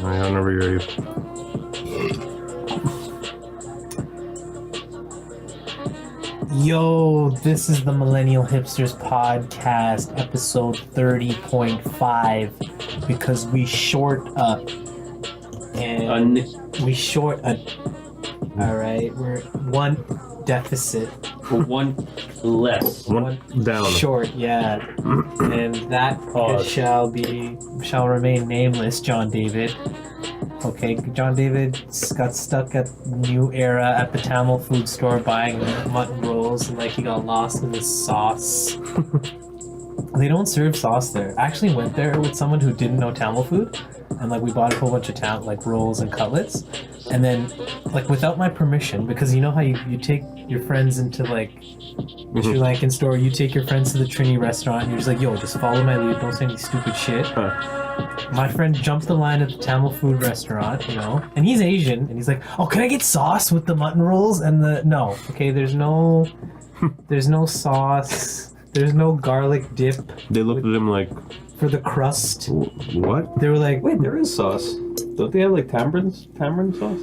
I never hear you. Yo, this is the Millennial Hipsters podcast, episode 30.5, because we short up. And we short up. Alright, we're one deficit. We're one less. One down. Short, yeah. And that shall remain nameless, John David. Okay, John David got stuck at New Era at the Tamil food store buying mutton rolls, and he got lost in the sauce. They don't serve sauce there. I actually went there with someone who didn't know Tamil food, and we bought a whole bunch of rolls and cutlets, and then without my permission, because you know how you take your friends into the Sri Lankan store, you take your friends to the Trini restaurant, and you're just yo, just follow my lead, don't say any stupid shit. My friend jumped the line at the Tamil food restaurant, and he's Asian, and he's oh, can I get sauce with the mutton rolls? And no, okay, there's no sauce, there's no garlic dip. They looked at him for the crust. What? They were wait, there is sauce. Don't they have tamarind sauce?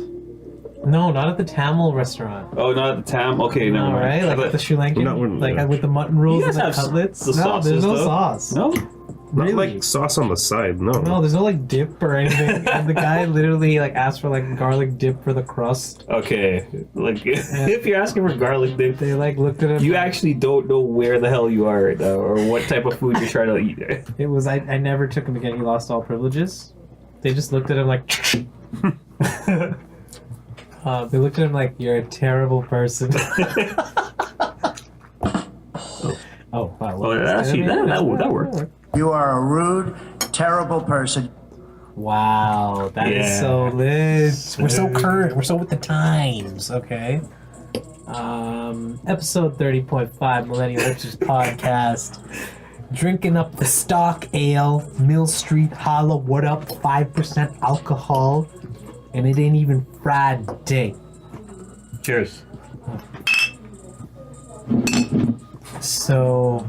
No, not at the Tamil restaurant. Oh, not at the Tam. Okay, no, right? At the Sri Lankan, with the mutton rolls and the cutlets. No, there's no sauce. No. Really? Not sauce on the side, no. No, there's no dip or anything. And the guy literally asked for garlic dip for the crust. Okay, if you're asking for garlic dip, they looked at him. You actually don't know where the hell you are right now, or what type of food you're trying to eat. It was I never took him again. He lost all privileges. They just looked at him they looked at him you're a terrible person. Oh wow! Well, actually, that worked. You are a rude, terrible person. Wow, that is so lit. We're so current. We're so with the times. Okay. Episode 30.5, Millennial Hipsters podcast. Drinking up the stock ale, Mill Street Holla. What up? 5% alcohol, and it ain't even Friday. Cheers. So,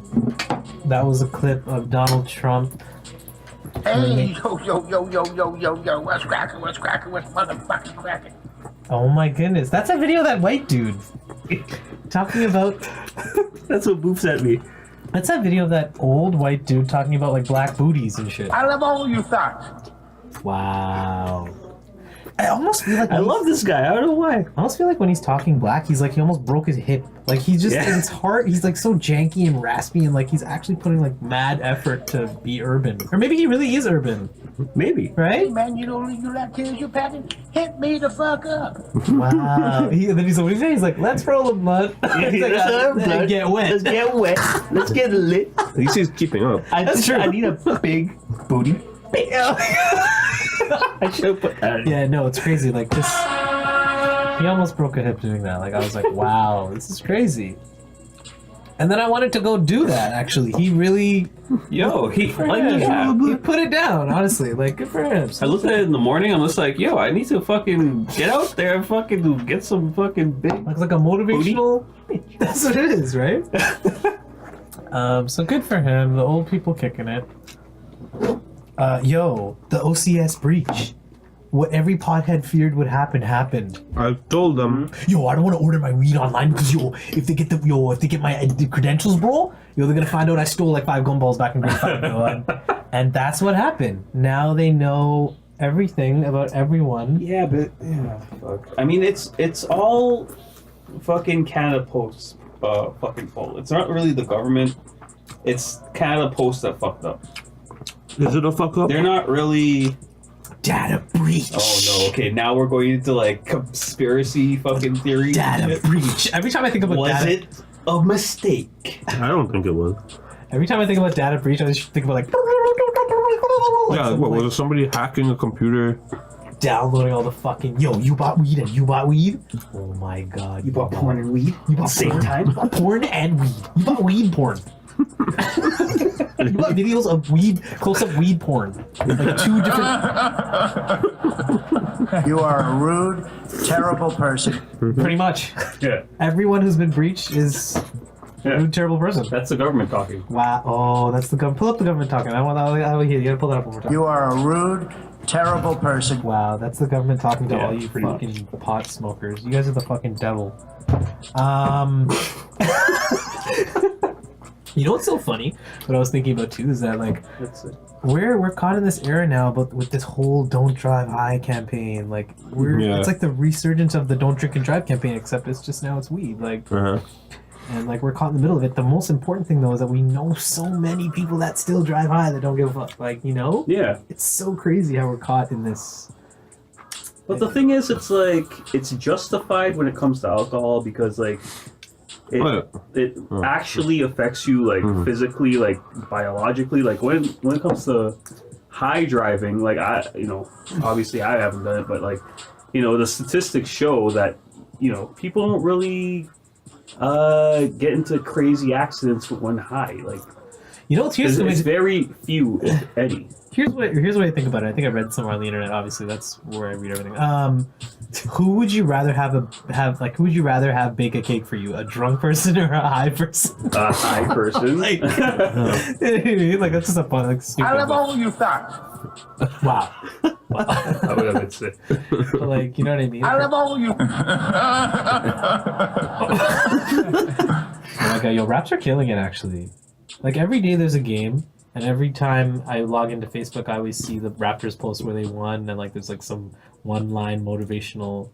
that was a clip of Donald Trump. Hey, yo, what's cracking, what's motherfucking cracking? Oh my goodness, that's a video of that white dude talking about... That's what Boop sent me. That's that video of that old white dude talking about black booties and shit. I love all you thoughts. Wow. I almost feel I love this guy. I don't know why. I almost feel when he's talking black, he's he almost broke his hip. He's just his heart. He's so janky and raspy, and he's actually putting mad effort to be urban. Or maybe he really is urban. Maybe. Right? Hey man, you don't leave your left hands, you packing. Hit me the fuck up. Wow. And then he's what he's saying? He's let's roll a blunt. Let's get wet. Let's get wet. Let's get lit. At least he's keeping up. That's true. I need a big booty. I should have put that. Yeah, no, it's crazy. This. He almost broke a hip doing that. I was wow, this is crazy. And then I wanted to go do that. Actually, he really. Yo, he he put it down. Honestly, good for him. I looked at it in the morning. I'm just yo, I need to fucking get out there and fucking get some fucking big. Looks like a motivational. That's what it is, right? So good for him. The old people kicking it. Yo, the OCS breach. What every pothead feared would happen happened. I told them. Yo, I don't want to order my weed online because if they get my credentials, bro, they're gonna find out I stole 5 gumballs back in grade 5, and that's what happened. Now they know everything about everyone. Yeah, but fuck. I mean, it's all fucking Canada Post's fucking fault. It's not really the government. It's Canada Post that fucked up. Is it a fuck up? They're not really. Data breach. Oh no, okay, now we're going into conspiracy fucking theory. Data breach. Every time I think about was data... it a mistake? I don't think it was. Every time I think about data breach, I just think about Yeah, was it somebody hacking a computer? Downloading all the fucking... Yo, you bought weed and you bought weed? Oh my god. You bought porn and weed? You bought same porn? time? You bought porn and weed. You bought weed porn. You bought videos of weed, close-up weed porn. 2 different... You are a rude, terrible person. Pretty much. Yeah. Everyone who's been breached is a rude, terrible person. That's the government talking. Wow. Oh, that's the government. Pull up the government talking. I want to hear. You gotta pull that up one more time. You are a rude, terrible person. Wow, that's the government talking to Yeah, all you pretty much. fucking pot smokers. You guys are the fucking devil. You know what's so funny? What I was thinking about too is that like That's it. we're caught in this era now, but with this whole "Don't Drive High" campaign, like it's like the resurgence of the "Don't Drink and Drive" campaign, except it's just now it's weed, like, and like we're caught in the middle of it. The most important thing though is that we know so many people that still drive high that don't give a fuck, like, you know? Yeah. It's so crazy how we're caught in this. But the thing is, it's like it's justified when it comes to alcohol because like it actually affects you like physically, like biologically. Like when it comes to high driving, like obviously I haven't done it, but like the statistics show that people don't really get into crazy accidents when high. Like it's very few, if any. Here's what I think about it. I think I read somewhere on the internet. Obviously, that's where I read everything. Who would you rather who would you rather have bake a cake for you? A drunk person or a high person? A high person. like that's just a fun, like, stupid. I love all you thought. Wow. I would have said. But, like, you know what I mean? I love all you. Oh my god, yo, raps are killing it actually. Like every day there's a game. And every time I log into Facebook, I always see the Raptors post where they won, and like there's like some one-line motivational.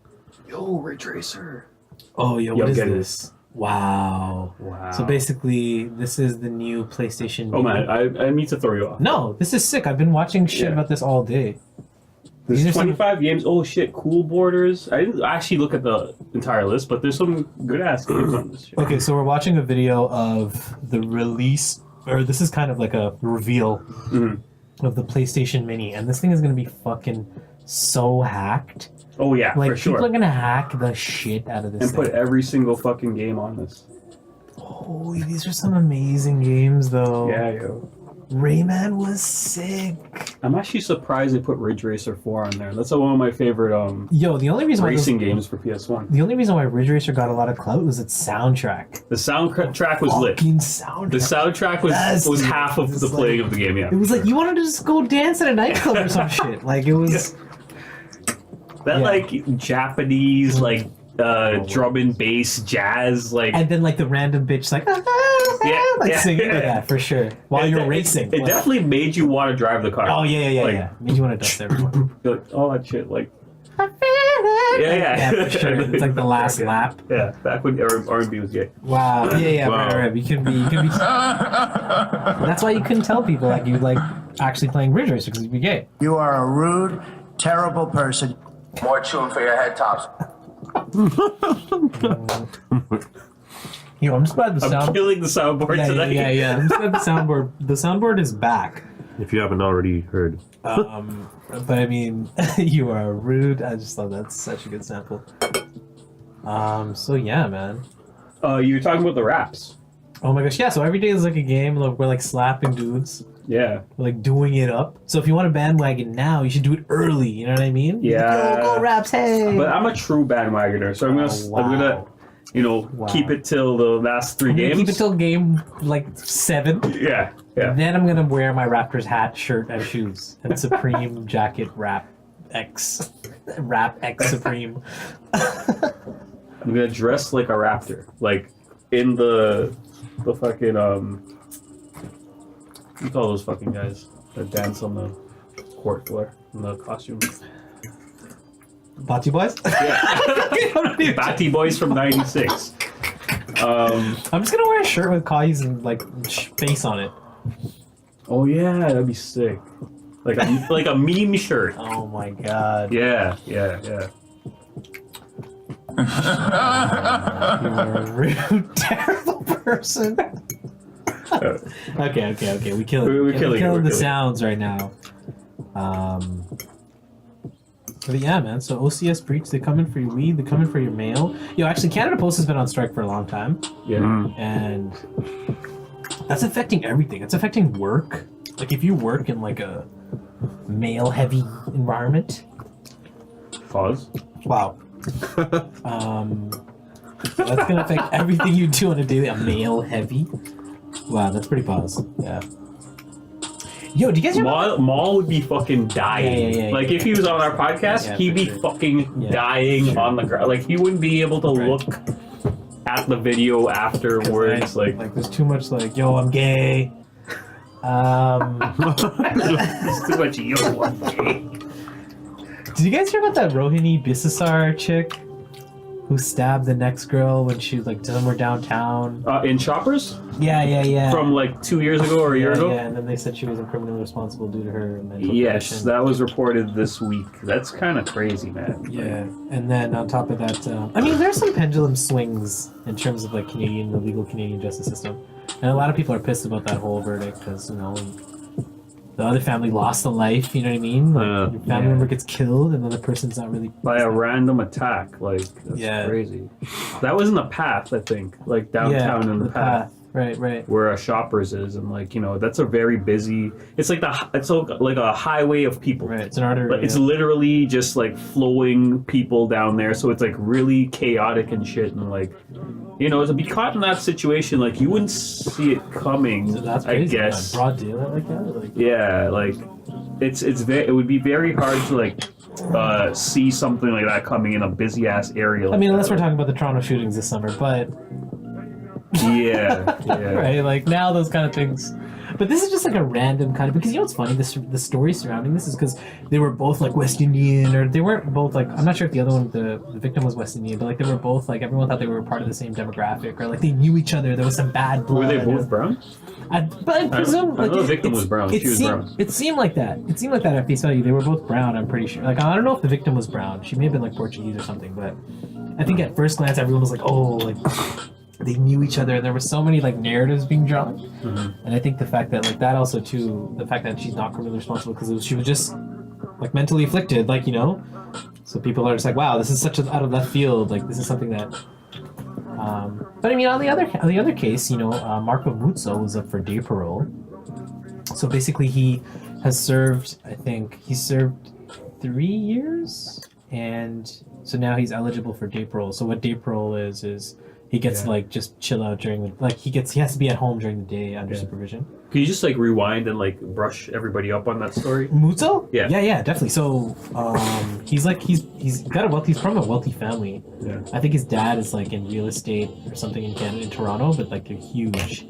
Yo, Ridge Racer. Oh, what is this? Wow. So basically, this is the new PlayStation. Oh man, I need to throw you off. No, this is sick. I've been watching shit about this all day. There's 25 games. Oh shit, Cool Borders. I didn't actually look at the entire list, but there's some good ass games on this shit. Okay, so we're watching a video of the release. Or this is kind of like a reveal of the PlayStation Mini, and this thing is gonna be fucking so hacked. Oh yeah, like for sure. people are gonna hack the shit out of this and thing. put every single fucking game on this. Oh, these are some amazing games, though. Yeah, yo. Rayman was sick. I'm actually surprised they put Ridge Racer 4 on there. That's one of my favorite the only reason racing games for PS1. The only reason why Ridge Racer got a lot of clout was its soundtrack. The soundtrack was lit. Soundtrack. The soundtrack was half of the playing of the game. Yeah, it was like you wanted to just go dance at a nightclub or some shit. Like it was like Japanese like drum and bass jazz like, and then like the random bitch like singing for sure while you're racing. It definitely made you want to drive the car. Oh yeah. Made you want to dust everyone. Like, all that shit like. Yeah, for sure. It's like the last lap. Yeah, back when R&B was gay. Wow. Yeah. Wow. Right. You can be. That's why you couldn't tell people like you like actually playing Ridge Racer because you'd be gay. You are a rude, terrible person. More tune for your head tops. I'm just glad the sound. I'm killing the soundboard tonight. Yeah. I'm just glad the soundboard is back. If you haven't already heard. But I mean, you are rude. I just thought that's such a good sample. So yeah, man. You were talking about the raps. Oh my gosh, yeah. So every day is like a game. Like, we're like slapping dudes. Yeah. We're like doing it up. So if you want a bandwagon now, you should do it early. You know what I mean? Yeah. Go raps, hey. But I'm a true bandwagoner, so I'm gonna keep it till the last 3 games. Keep it till game like 7. Yeah. Then I'm gonna wear my Raptors hat, shirt, and shoes, and Supreme jacket Rap X Supreme. I'm gonna dress like a raptor, like in the fucking what do you call those fucking guys that dance on the court floor in the costumes? Batty Boys? Yeah. Batty Boys from '96. I'm just gonna wear a shirt with Kai's and like face on it. Oh yeah, that'd be sick. Like a meme shirt. Oh my god. Yeah. You're a rude, terrible person. Okay. We're killing the sounds right now. But yeah, man. So OCS Breach, they're coming for your weed. They're coming for your mail. Yo, actually, Canada Post has been on strike for a long time. Yeah. And that's affecting everything. It's affecting work. Like if you work in like a mail-heavy environment. Pause. Wow. That's gonna affect everything you do on a daily. A mail-heavy. Wow, that's pretty pause. Yeah. Yo, do you guys remember? Maul would be fucking dying. Yeah. Like if he was on our podcast, he'd be fucking dying on the ground. Like he wouldn't be able to look at the video afterwards. Like there's too much like, yo, I'm gay. There's too much yo, I'm gay. Did you guys hear about that Rohini Bisasar chick who stabbed the next girl when she was like somewhere downtown? In Shoppers? Yeah. From like 2 years ago or a year ago? Yeah, and then they said she wasn't criminally responsible due to her mental Yes, condition. that was reported this week. That's kind of crazy, man. Yeah, and then on top of that, I mean, there's some pendulum swings in terms of like the legal Canadian justice system, and a lot of people are pissed about that whole verdict because the other family lost a life. You know what I mean? Like, your family member gets killed, and then the person's not really by a random attack. Like that's crazy. That was in the path, I think, like downtown in the path. Right. Where a Shoppers is, and like that's a very busy. It's like like a highway of people. Right, it's an artery. But it's literally just like flowing people down there, so it's like really chaotic and shit, and like to be caught in that situation, like you wouldn't see it coming. So that's crazy, I guess. Broad daylight like that. Like... Yeah, like it would be very hard to like see something like that coming in a busy ass area. I mean, unless we're talking about the Toronto shootings this summer, but. Yeah. Right, like now those kind of things. But this is just like a random kind of, because you know what's funny, the story surrounding this is because they were both like West Indian, or they weren't both like, I'm not sure if the other one, the victim was West Indian, but like they were both like, everyone thought they were part of the same demographic, or like they knew each other, there was some bad blood. Were they both brown? But I presume I know the victim was brown. She was brown. It seemed like that. It seemed like that at face value. They were both brown, I'm pretty sure. Like, I don't know if the victim was brown. She may have been like Portuguese or something, but I think at first glance everyone was like, oh, like they knew each other. There were so many like narratives being drawn, and I think the fact that like that also too, the fact that she's not criminally responsible because she was just like mentally afflicted, like so people are just like, wow, this is such an out of left field. Like this is something that. But I mean, on the other case, Marco Muzzo was up for day parole. So basically, he has served. I think he served 3 years, and so now he's eligible for day parole. So what day parole is he gets to like just chill out during the he has to be at home during the day under supervision. Can you just like rewind and like brush everybody up on that story? Muzzo? Yeah, definitely. So he's from a wealthy family. Yeah. I think his dad is like in real estate or something in Canada, in Toronto, but like they're huge.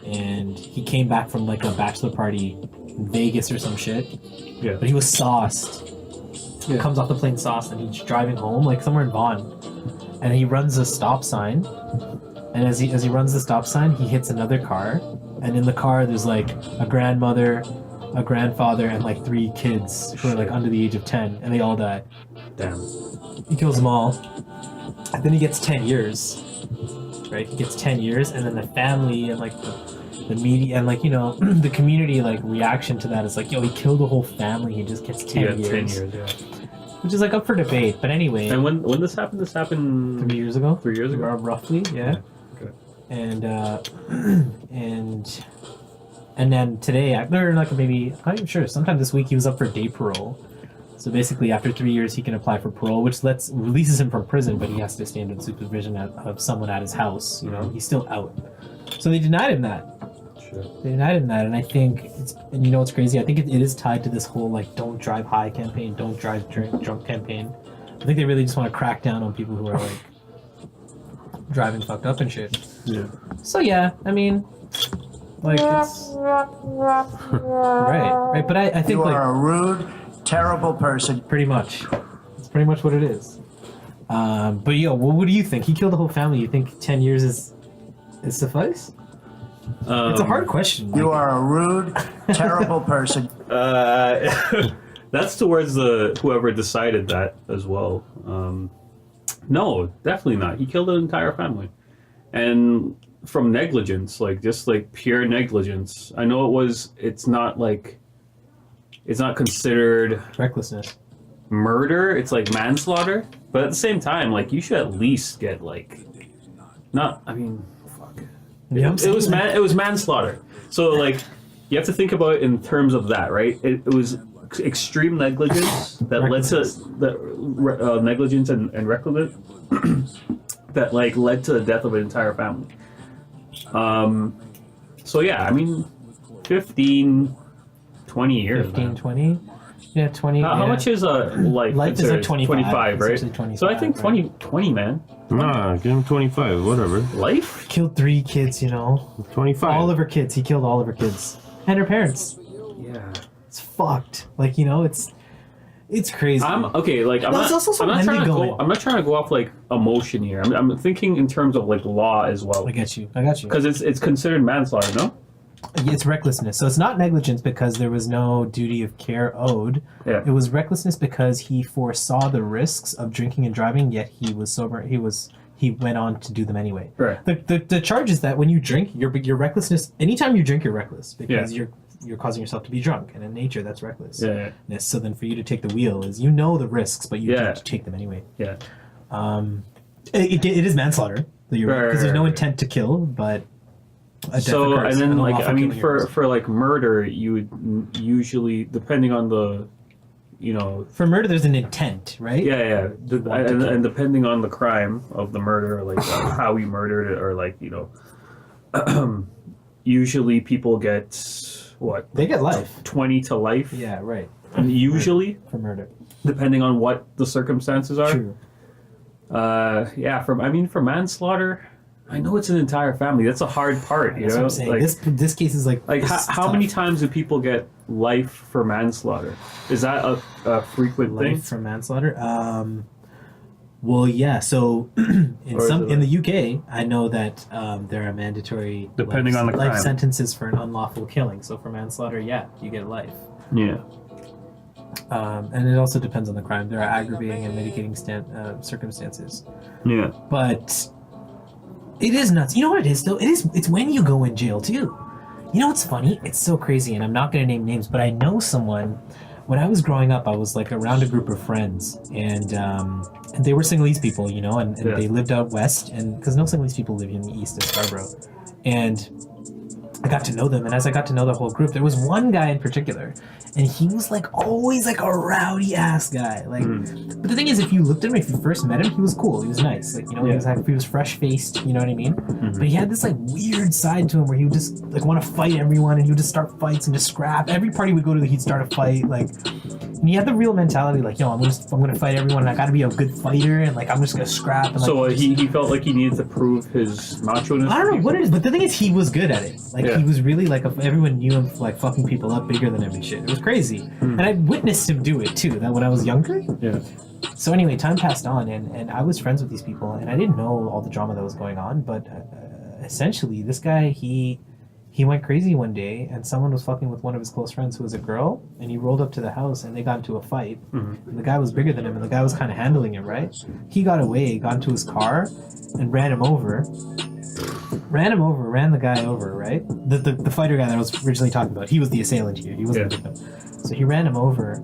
And he came back from like a bachelor party in Vegas or some shit. Yeah. But he was sauced. Yeah. Comes off the plane sauced, and he's driving home like somewhere in Vaughan, and he runs a stop sign. And as he runs the stop sign, he hits another car. And in the car, there's like a grandmother, a grandfather, and like 3 kids who are like under the age of 10, and they all die. Damn. He kills them all. And then he gets 10 years. Right? He gets 10 years, and then the family and like the media and like the community like reaction to that is like, yo, he killed the whole family. He just gets 10 years. 10 years, yeah. Which is like up for debate, but anyway. And when this happened? This happened 3 years ago. 3 years ago, roughly, yeah. Okay. And and then today, or like maybe I'm not even sure. Sometime this week, he was up for day parole. So basically, after 3 years, he can apply for parole, which releases him from prison, but he has to stay under the supervision of someone at his house. He's still out. So they denied him that. Sure. They denied him that, and I think and what's crazy? I think it is tied to this whole like "don't drive high" campaign, "don't drive drunk" campaign. I think they really just want to crack down on people who are like driving fucked up and shit. Yeah. So yeah, I mean, like it's right. But I think you like are a rude, terrible person. pretty much, it's pretty much what it is. But what do you think? He killed the whole family. You think 10 years is suffice? It's a hard question. You are a rude, terrible person. That's towards whoever decided that as well. No, definitely not. He killed an entire family, and from negligence, like just like pure negligence. I know it's not considered Recklessness. murder. It's like manslaughter, but at the same time, like you should at least get like, not. I mean, fuck. Yeah, It was manslaughter. So like, you have to think about it in terms of that, right? It was extreme negligence that led to negligence and recklessness that like led to the death of an entire family. So yeah, I mean, 15, 20 years. 15, man. 20. Yeah, 20. How yeah. much is life? Life is like 25. 25, right? It's actually 25, so I think right? 20, man. Nah, give him 25, whatever. Life? Killed 3 kids, you know. 25. All of her kids. He killed all of her kids. And her parents. Yeah. It's fucked. Like, you know, it's crazy. I'm okay. Like I'm There's not. also some I'm not trying to going. go. I'm not trying to go off like emotion here. I'm thinking in terms of like law as well. I got you. Because it's considered manslaughter, no? It's recklessness. So it's not negligence because there was no duty of care owed. Yeah. It was recklessness because he foresaw the risks of drinking and driving, yet he was sober. He went on to do them anyway. Right. The charge is that when you drink, your recklessness. Anytime you drink, you're reckless because Yeah. you're causing yourself to be drunk, and in nature, that's reckless. Yeah. So then, for you to take the wheel is the risks, but you Yeah. have to take them anyway. Yeah. It is manslaughter. Because Right, there's no right. intent to kill, but. A death So occurs, and then an like unlawful I mean killing occurs. for like murder you would usually depending on the For murder, there's an intent, right? yeah Want to kill. and depending on the crime of the murder like how he murdered it or like usually people get what They get life. 20 to life Yeah, right. usually For murder. depending on what the circumstances are. True. For manslaughter I know it's an entire family. That's a hard part, you That's what know. I'm saying. Like, This case is like this is how tough. many times do people get life for manslaughter? Is that a frequent thing? Life for manslaughter? Well, yeah. So in Or is it in the UK, I know that there are mandatory Depending on the life crime. sentences for an unlawful killing. So for manslaughter, yeah, you get life. Yeah. And it also depends on the crime. There are aggravating and mitigating circumstances. Yeah. But it is nuts. You know what it is though? It's when you go in jail too. You know what's funny? It's so crazy, and I'm not gonna name names, but I know someone. When I was growing up, I was like around a group of friends, and they were Sinhalese people, you know, and Yeah. they lived out west, and because no Sinhalese people live in the east of Scarborough, and I got to know them, and as I got to know the whole group, there was one guy in particular, and he was like always like a rowdy ass guy. Like, but the thing is, if you looked at him, if you first met him, he was cool. He was nice. Like, you know, he was fresh faced. You know what I mean? But he had this like weird side to him where he would just like want to fight everyone, and he would just start fights and just scrap. Every party we go to, he'd start a fight. Like, and he had the real mentality, like, yo, I'm gonna fight everyone, and I gotta be a good fighter, and like I'm just gonna scrap. And, like, So just- he felt like he needed to prove his macho-ness. I don't know what it is, but the thing is, he was good at it. Like, Yeah. he was really like, everyone knew him for like fucking people up bigger than him and shit. It was crazy, and I witnessed him do it too. That when I was younger. Yeah. So anyway, time passed on, and I was friends with these people, and I didn't know all the drama that was going on. But essentially, this guy he went crazy one day, and someone was fucking with one of his close friends who was a girl, and he rolled up to the house, and they got into a fight. And the guy was bigger than him, and the guy was kind of handling it right. He got away, got into his car, and ran him over. Ran the guy over, right? The fighter guy that I was originally talking about. He was the assailant here. He wasn't the victim. So he ran him over.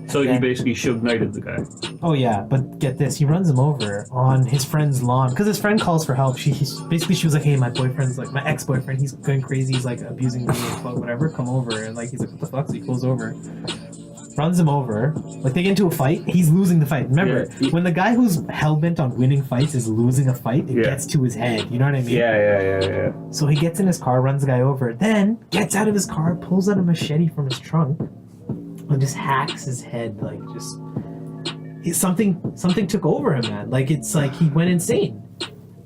So he And- basically Suge Knighted the guy. Oh yeah, but get this, he runs him over on his friend's lawn because his friend calls for help. She was like, hey, my ex-boyfriend, he's going crazy, he's like abusing me and whatever, come over. And like he's like, what the fuck? So he goes over, runs him over, like they get into a fight, he's losing the fight. Remember, Yeah. when the guy who's hell-bent on winning fights is losing a fight, it Yeah. gets to his head, you know what I mean? Yeah. So he gets in his car, runs the guy over, then gets out of his car, pulls out a machete from his trunk, and just hacks his head, like just something took over him, man. Like it's like he went insane.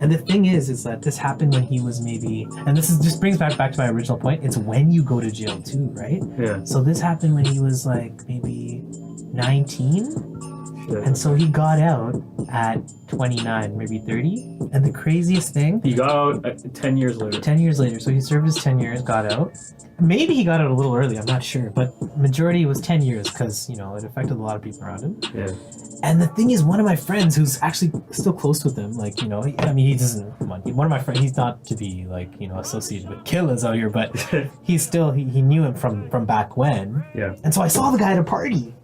And the thing is that this happened when he was maybe, and this is just brings back to my original point. It's when you go to jail too, right? Yeah. So this happened when he was like maybe 19. Shit. And so he got out at 29, maybe 30. And the craziest thing, He got out 10 years later. 10 years later, so he served his 10 years, got out. Maybe he got out a little early, I'm not sure, but majority was 10 years because, you know, it affected a lot of people around him. Yeah. And the thing is, one of my friends who's actually still close with him, like, you know, he doesn't, come on, one of my friends, he's not to be, like, you know, associated with killers out here, but he's still, he knew him from back when. Yeah. And so I saw the guy at a party.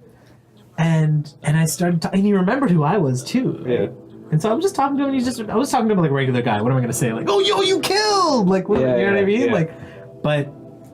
And I started, and he remembered who I was too. Yeah. And so I was just talking to him, and I was talking to him like a regular guy. What am I going to say? Like, oh, yo, you killed! Like, what, Yeah, you know what I yeah, mean? yeah. Like, but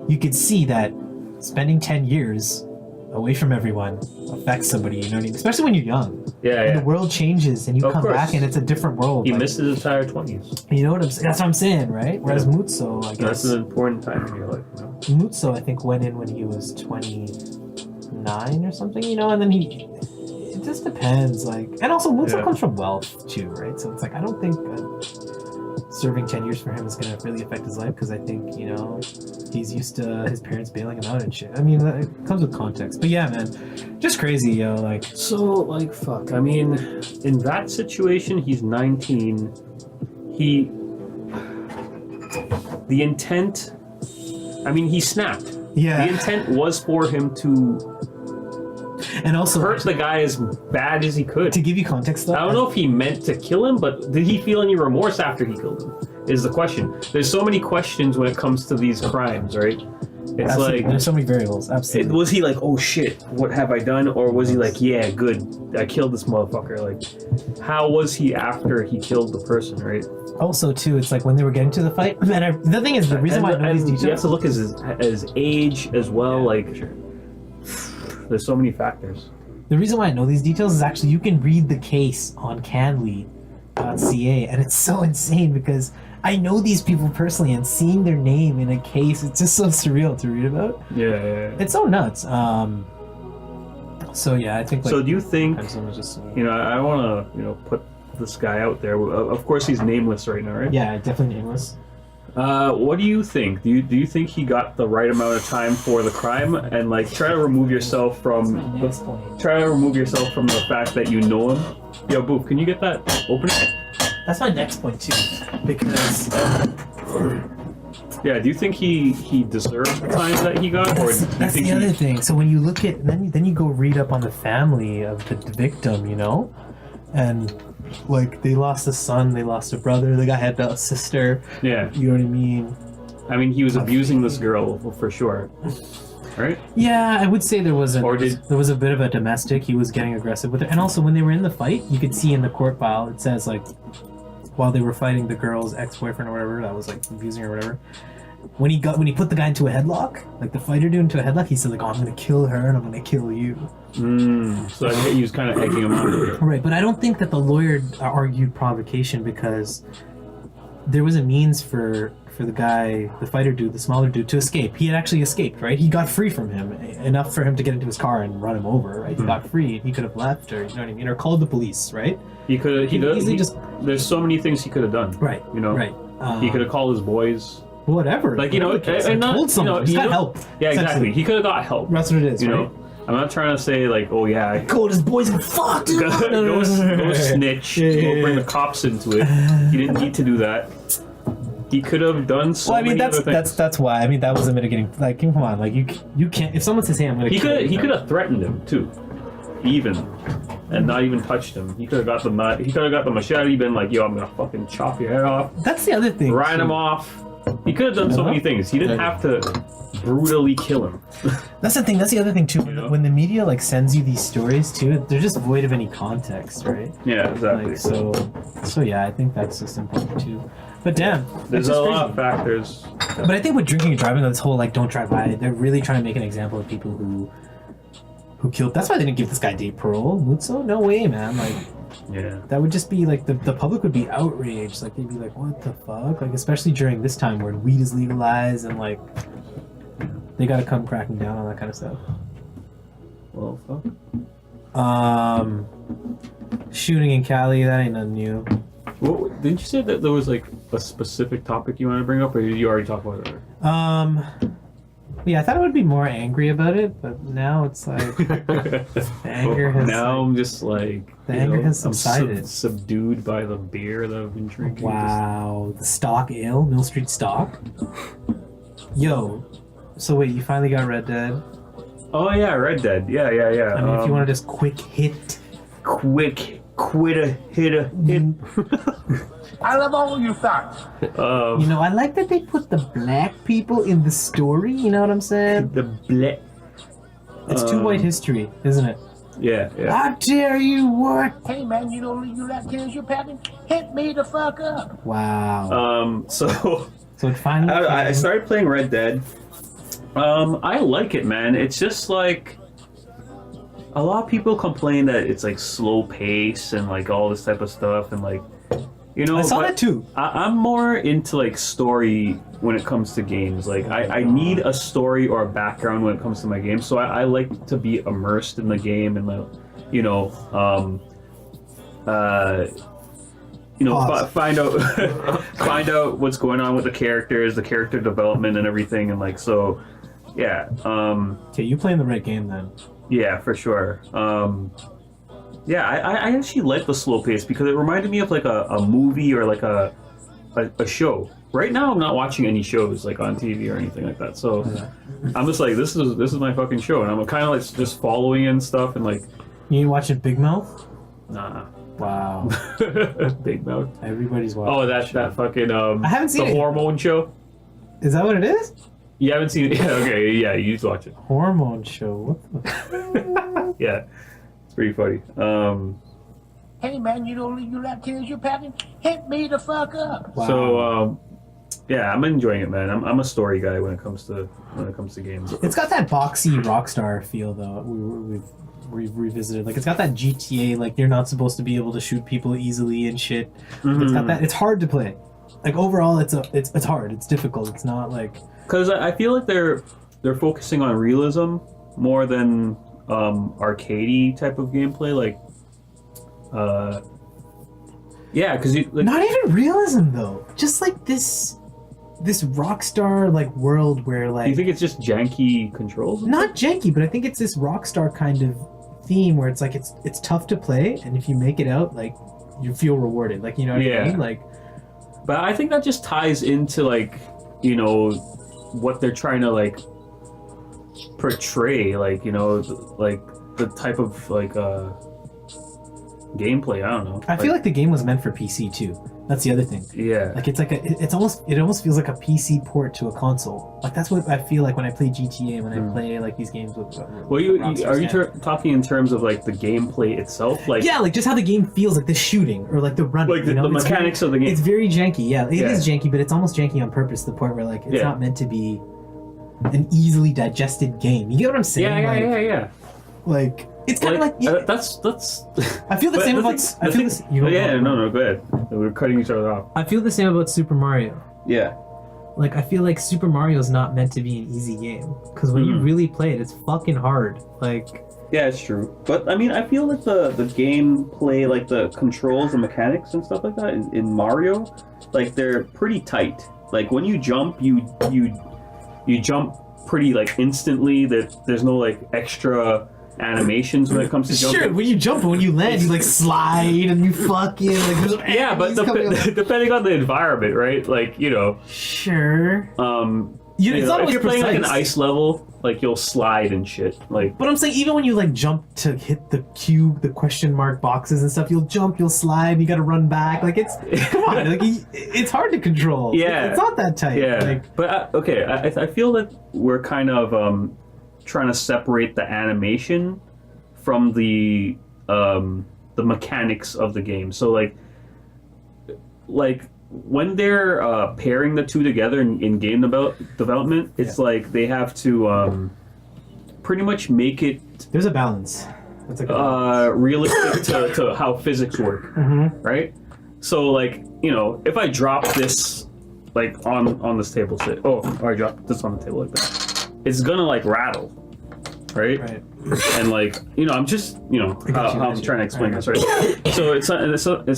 you could see that spending 10 years away from everyone affects somebody, you know what I mean? Especially when you're young. Yeah, When yeah. the world changes and you Of come course. back and it's a different world. He like, missed his entire 20s. you know what I'm saying? That's what I'm saying, right? Whereas Yeah. Mutso, I That's guess. an important time in your life, you know? Mutso, I think, went in when he was 29 or something, you know, and then it just depends, like, and also Mutso Yeah. comes from wealth too, right? So it's like, I don't think serving 10 years for him is going to really affect his life, because I think, you know, he's used to his parents bailing him out and shit. I mean, it comes with context, but yeah, man, just crazy, yo, like. So, like, fuck. I mean, in that situation, he's 19. The intent. I mean, he snapped. Yeah. The intent was for him to And also, hurt the guy as bad as he could. to give you context, though, I don't know if he meant to kill him, but did he feel any remorse after he killed him? Is the question. There's so many questions when it comes to these crimes, right? It's absolutely. like, There's so many variables. Absolutely. was he like, oh shit, what have I done? Or was he like, yeah, good, I killed this motherfucker? Like, how was he after he killed the person, right? Also, too, it's like when they were getting to the fight. And the thing is, the reason why I know these you have details. to look at his age as well. Yeah, like, for sure. there's so many factors. The reason why I know these details is actually you can read the case on Canly.ca, and it's so insane because I know these people personally, and seeing their name in a case, it's just so surreal to read about. Yeah. It's so nuts. So yeah, I think. Like, So do you think? I'm so much just. You know, I want to, you know, put this guy out there. Of course, he's nameless right now, right? Yeah, definitely nameless. What do you think? Do you think he got the right amount of time for the crime? And like, try to remove yourself from Next point. the fact that you know him. Yo, Boop, can you get that open? That's my next point too, because Yeah. Do you think he deserved the time that he got, or do you that's think the other thing. So when you look at then you go read up on the family of the victim, you know, and like they lost a son, they lost a brother, the guy had a sister. Yeah. You know what I mean? I mean, he was abusing this girl for sure, right? Yeah, I would say there was a Or there was a bit of a domestic. He was getting aggressive with her, and also when they were in the fight, you could see in the court file it says like while they were fighting the girl's ex-boyfriend or whatever that was like abusing her or whatever. When he put the guy into a headlock, like the fighter dude into a headlock, he said like, "Oh, I'm gonna kill her and I'm gonna kill you." So he was kind of egging him on. Right, but I don't think that the lawyer argued provocation because there was a means for the guy, the fighter dude, the smaller dude, to escape. He had actually escaped, right? He got free from him, enough for him to get into his car and run him over, right? He got free, he could have left, or you know what I mean, or called the police, right? He could easily just. There's so many things he could have done. Right. You know. Right. He could have called his boys. Whatever. Like, you know, whatever the case. and not, told someone. you know, He's got you know- help. Yeah, exactly. essentially. He could have got help. That's what it is, You right? know, I'm not trying to say like, oh yeah, Called his boys and fucked. go snitch, go bring the cops into it. He didn't need to do that. He could have done so Well, I mean, many other things. that's why. I mean, that was a mitigating. Like, come on, like you can't. If someone says, "Hey, I'm gonna," He kill could you," he could have threatened him too, even, and not even touched him. He could have got the he could have got the machete, been like, yo, I'm gonna fucking chop your head off, That's the other thing. ride him too. off. He could have done so many things. He didn't have to brutally kill him. That's the thing. That's the other thing too. know? When the media like sends you these stories too, they're just void of any context, right? Yeah, exactly. Like so yeah, I think that's just important too. But damn, There's it's a just lot of crazy. factors. But I think with drinking and driving, this whole like don't drive by, they're really trying to make an example of people who killed. That's why they didn't give this guy date parole. Mutso, no way, man. Like. Yeah. That would just be like the public would be outraged. Like they'd be like, "What the fuck?" Like especially during this time where weed is legalized and like they got to come cracking down on that kind of stuff. Well, fuck. Shooting in Cali, that ain't nothing new. Well, didn't you say that there was like a specific topic you want to bring up, or did you already talk about it? Yeah, I thought I would be more angry about it, but now it's like the anger has Now I'm just like the anger has I'm subsided. subdued by the beer that I've been drinking. Wow, the stock ale, Mill Street stock. Yo, so wait, you finally got Red Dead? Oh yeah, Red Dead. Yeah. I mean, if you want to just quick hit. quitter hit. I love all you thoughts. You know, I like that they put the black people in the story, you know what I'm saying? The bleh. It's too white history, isn't it? Yeah. I dare you what? Hey man, you don't you like kids you're packing? Hit me the fuck up. Wow. So So it finally I came. started playing Red Dead. I like it, man. It's just like a lot of people complain that it's like slow pace and like all this type of stuff and like, you know. I saw that too. I'm more into like story when it comes to games. Like I need a story or a background when it comes to my games. So I like to be immersed in the game and like, you know, find out find out what's going on with the characters, the character development and everything, and like so. Yeah. Okay, you playing the right game then. Yeah, for sure. Yeah, I actually like the slow pace because it reminded me of like a movie or like a show. Right now, I'm not watching any shows like on TV or anything like that. So I'm just like, this is my fucking show, and I'm kind of like just following and stuff and like. You ain't watching Big Mouth? Nah. Wow. Big Mouth. Everybody's watching. Oh, that fucking I haven't seen the it. hormone show. Is that what it is? You haven't seen it? Yeah, okay, yeah, you need to watch it. Hormone show. What the? Yeah, it's pretty funny. Hey man, you don't leave your lap tears your packing? Hit me the fuck up. Wow. So yeah, I'm enjoying it, man. I'm a story guy when it comes to games. It's got that boxy Rockstar feel though. We've revisited. Like it's got that GTA. Like you're not supposed to be able to shoot people easily and shit. Mm-hmm. It's got that. It's hard to play. Like overall, it's hard. It's difficult. It's not like. Because I feel like they're focusing on realism more than arcadey type of gameplay. Like, yeah, because you like, Not even realism though. Just like this Rockstar like world where like. you think it's just janky controls? Not janky, but I think it's this Rockstar kind of theme where it's like it's tough to play, and if you make it out, like you feel rewarded. Like you know what I mean? Like. But I think that just ties into like, you know, what they're trying to like portray, like, you know, like the type of like gameplay. I don't know. I feel like the game was meant for PC too. That's the other thing. Yeah. Like it's like it almost feels like a PC port to a console. Like that's what I feel like when I play GTA, when I play like these games with. Well, are you talking in terms of like the gameplay itself, like yeah, like just how the game feels, like the shooting or like the running, like the mechanics of the game? It's very janky. Yeah, it is janky, but it's almost janky on purpose to the point where like it's not meant to be an easily digested game. You get what I'm saying? Yeah. Like it's kind of like that's. I feel the same about. I feel this. You no, go ahead. We're cutting each other off. I feel the same about Super Mario. Yeah. Like I feel like Super Mario is not meant to be an easy game because when you really play it, it's fucking hard. Like. Yeah, it's true. But I mean, I feel like the gameplay, like the controls and mechanics and stuff like that in Mario, like they're pretty tight. Like when you jump, you jump pretty like instantly. There's no like extra animations when it comes to jumping. Sure, when you jump and when you land, you like slide and you fucking like. Yeah, but depending on the environment, right? Like you know. Sure. It's not if you're playing like an ice level, like you'll slide and shit. Like. But I'm saying even when you like jump to hit the cube, the question mark boxes and stuff, you'll jump, you'll slide, you got to run back. Like it's come on, like it's hard to control. Yeah. It's not that tight. Yeah. Like, but okay, I feel that we're kind of trying to separate the animation from the mechanics of the game. So like when they're pairing the two together in game development, it's like they have to pretty much make it. There's a balance. That's a good balance. Realistic to how physics work, right? So like you know, if I drop this like on this table, say, or I drop this on the table like that, it's gonna like rattle. Right? And like you know, I'm just you know how I'm trying to explain this, right? So it's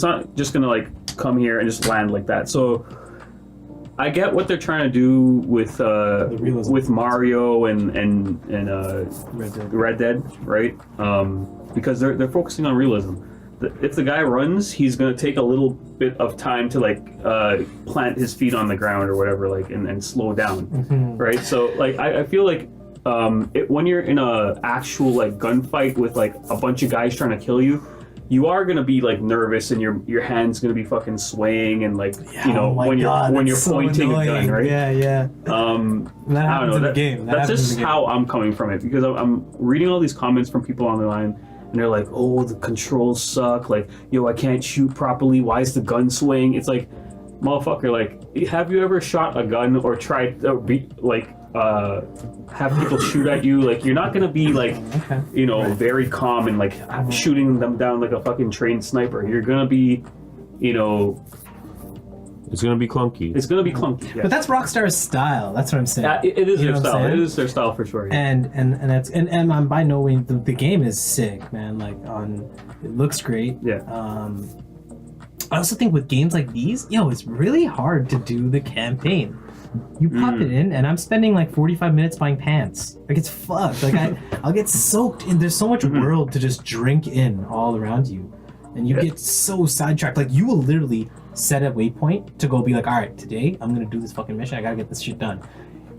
not just gonna like come here and just land like that. So I get what they're trying to do with Mario and Red Dead, right? Because they're focusing on realism. If the guy runs, he's gonna take a little bit of time to like plant his feet on the ground or whatever, like and slow down, right? So like I feel like. When you're in a actual like gunfight with like a bunch of guys trying to kill you, you are gonna be like nervous and your hand's gonna be fucking swaying and like you know when you're so pointing annoying. a gun, right? Yeah. That I don't know. In the game. That's just how I'm coming from it because I'm reading all these comments from people on the line and they're like, "Oh, the controls suck. Like, yo, I can't shoot properly. Why is the gun swaying?" It's like, motherfucker, like, have you ever shot a gun or tried to have people shoot at you. Like you're not gonna be like, very calm and like shooting them down like a fucking trained sniper. You're gonna be, it's gonna be clunky. It's gonna be clunky. Yeah. But that's Rockstar's style. That's what I'm saying. It is You their know what I'm style. It saying? is their style for sure. Yeah. And that's and I'm by no means the game is sick, man. Like it looks great. Yeah. I also think with games like these, it's really hard to do the campaign. You pop it in, and I'm spending like 45 minutes buying pants. Like it's fucked. Like I'll get soaked in. There's so much world to just drink in all around you, and you get so sidetracked. Like you will literally set a waypoint to go be like, all right, today I'm gonna do this fucking mission. I gotta get this shit done.